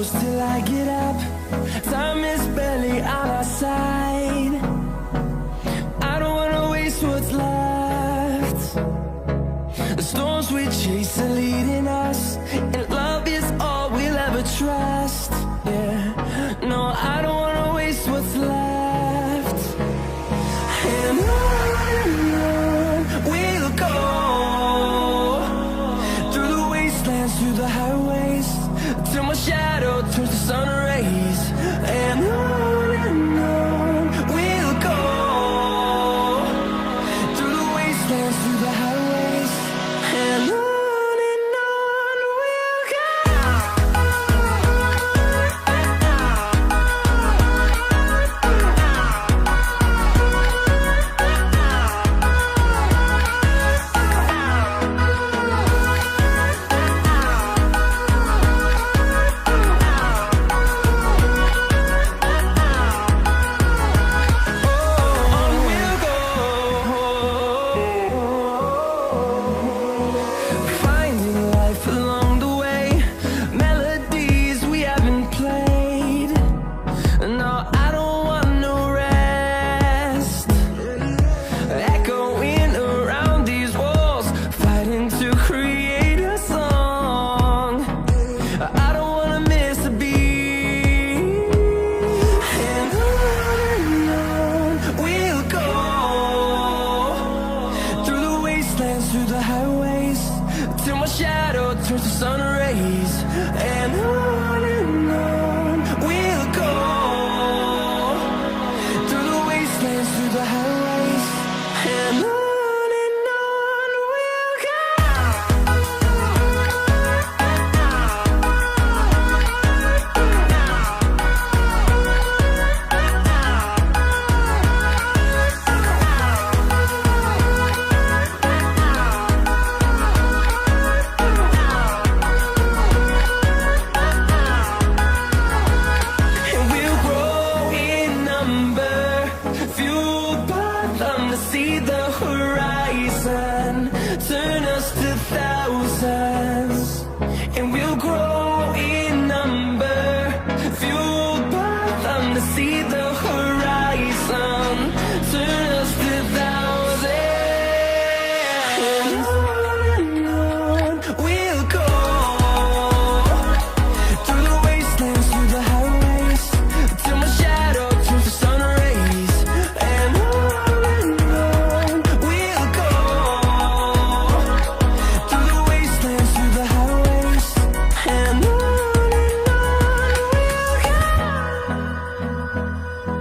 shadows till I get up. Time is barely on our side. I don't wanna waste what's left. The storms we chase are leading us, and love is all we'll ever trust. Yeah, no, I don't wanna waste what's left. And on we'll go, through the wastelands, through the highways, till my shadow turns to sun rays. And on we'll go, through the wastelands, through the highways, and on we'll go. Finding life along the way, melodies we haven't played. No, I don't want no rest. Echoing around these walls, fighting to create a song. I don't wanna miss a beat. And on we'll go, through the wastelands, through the highways, till my shadow turns to sun rays. And on we'll go, through the wastelands, through the highways, and on we'll go. And we'll grow in number, fueled by them to see the horizon, turn us to thousands. And we'll grow in number, fueled by them to see the horizon, turn us to thousands. And on we'll go, through the wastelands, through the highways, till my shadow turns to sun rays. And on we'll go, through the wastelands, through the highways, and on we'll go.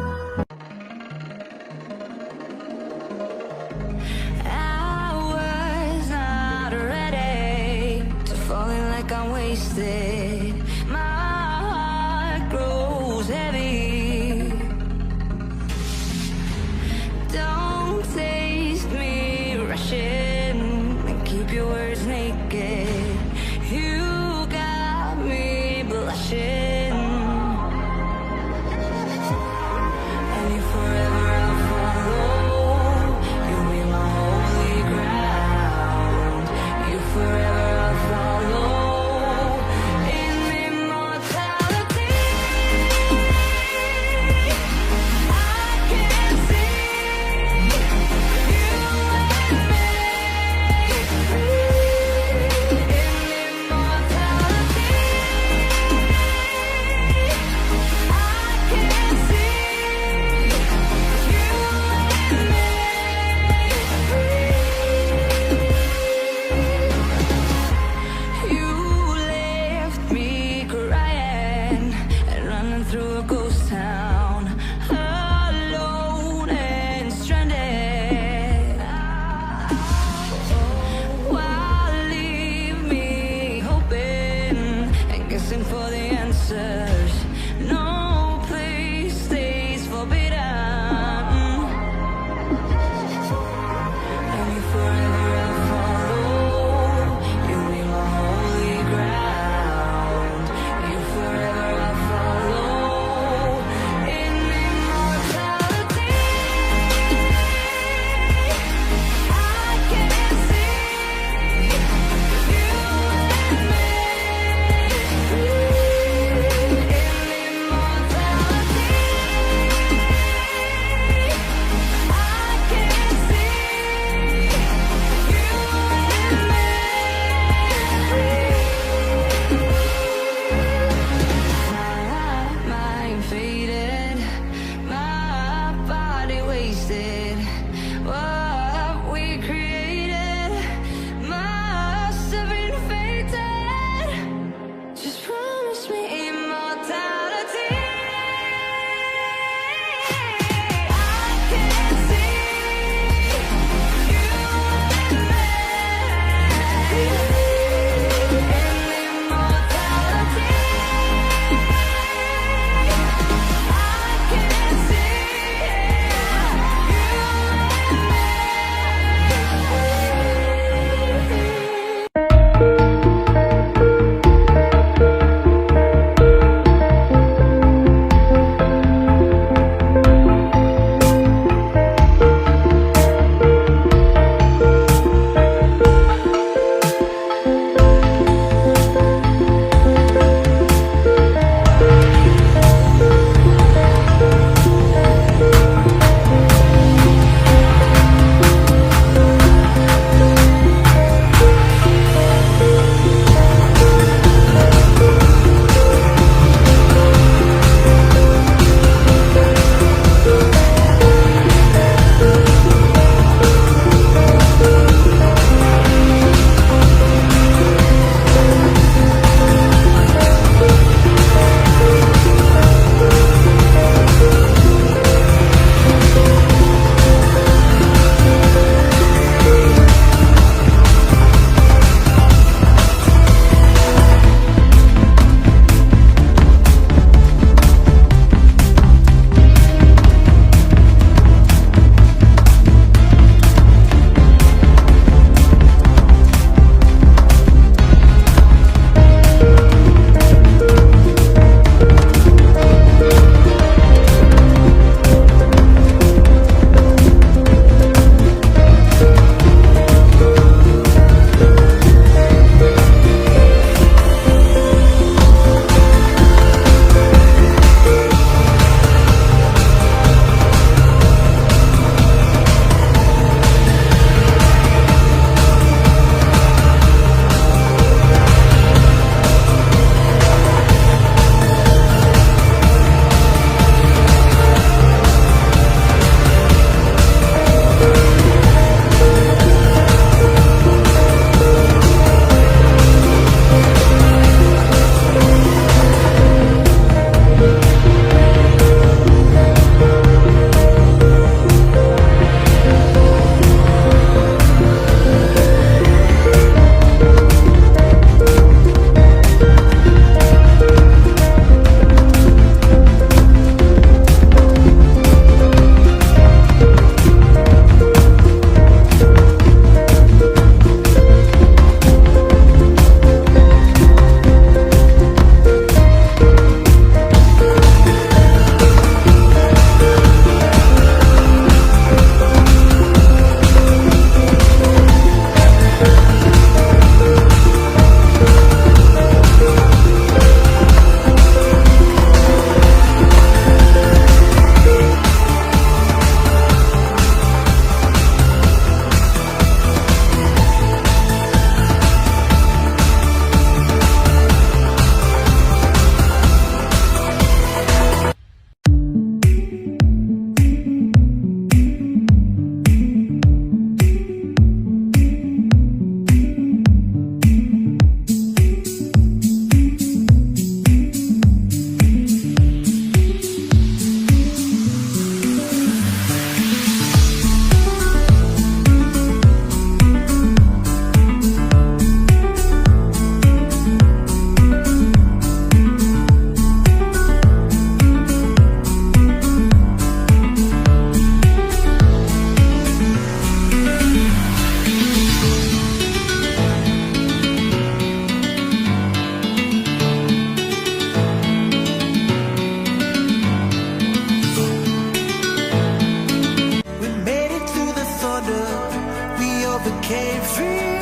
overcame fear.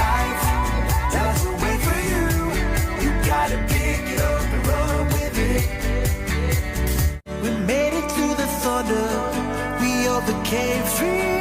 Life doesn't wait for you. You gotta pick it up and run with it. We made it through the thunder. We overcame fear.